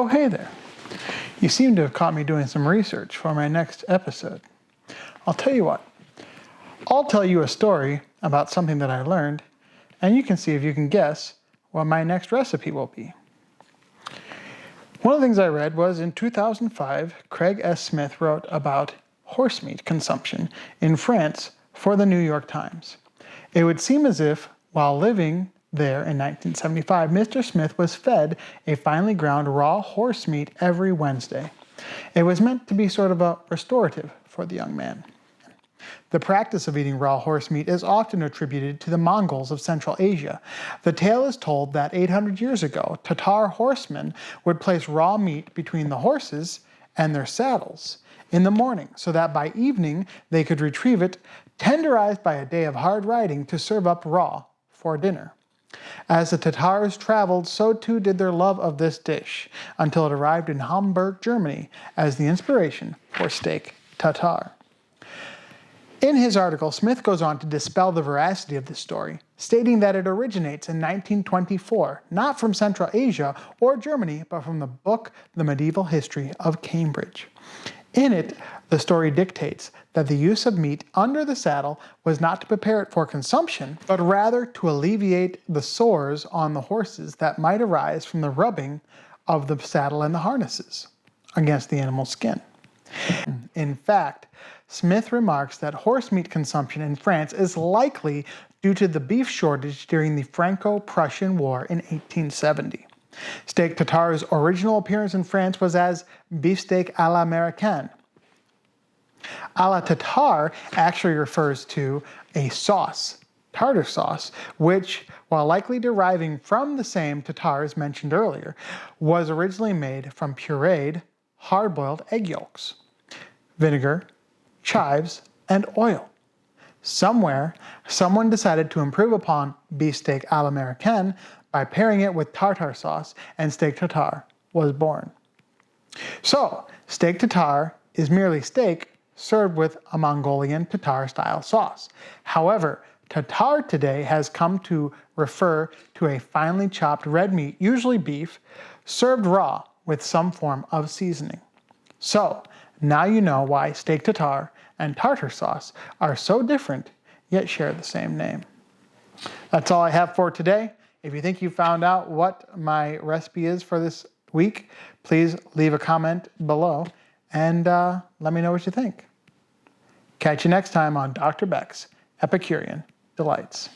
Oh, hey there. You seem to have caught me doing some research for my next episode. I'll tell you what. I'll tell you a story about something that I learned, and you can see if you can guess what my next recipe will be. One of the things I read was in 2005, Craig S. Smith wrote about horse meat consumption in France for the New York Times. It would seem as if, while living there in 1975, Mr. Smith was fed a finely ground raw horse meat every Wednesday. It was meant to be sort of a restorative for the young man. The practice of eating raw horse meat is often attributed to the Mongols of Central Asia. The tale is told that 800 years ago, Tartar horsemen would place raw meat between the horses and their saddles in the morning, so that by evening they could retrieve it, tenderized by a day of hard riding, to serve up raw for dinner. As the Tatars traveled, so too did their love of this dish, until it arrived in Hamburg, Germany, as the inspiration for steak tartare. In his article, Smith goes on to dispel the veracity of this story, stating that it originates in 1924, not from Central Asia or Germany, but from the book The Medieval History of Cambridge. In it, the story dictates that the use of meat under the saddle was not to prepare it for consumption, but rather to alleviate the sores on the horses that might arise from the rubbing of the saddle and the harnesses against the animal's skin. In fact, Smith remarks that horse meat consumption in France is likely due to the beef shortage during the Franco-Prussian War in 1870. Steak tartare's original appearance in France was as beefsteak à l'américaine. À la tartare actually refers to a sauce, tartar sauce, which, while likely deriving from the same tartars mentioned earlier, was originally made from pureed, hard-boiled egg yolks, vinegar, chives, and oil. Somewhere, someone decided to improve upon beefsteak à l'américaine by pairing it with tartar sauce, and steak tartare was born. So, steak tartare is merely steak served with a Mongolian Tatar-style sauce. However, tartare today has come to refer to a finely chopped red meat, usually beef, served raw with some form of seasoning. So, now you know why steak tartare and tartar sauce are so different, yet share the same name. That's all I have for today. If you think you found out what my recipe is for this week, please leave a comment below and let me know what you think. Catch you next time on Dr. Beck's Epicurean Delights.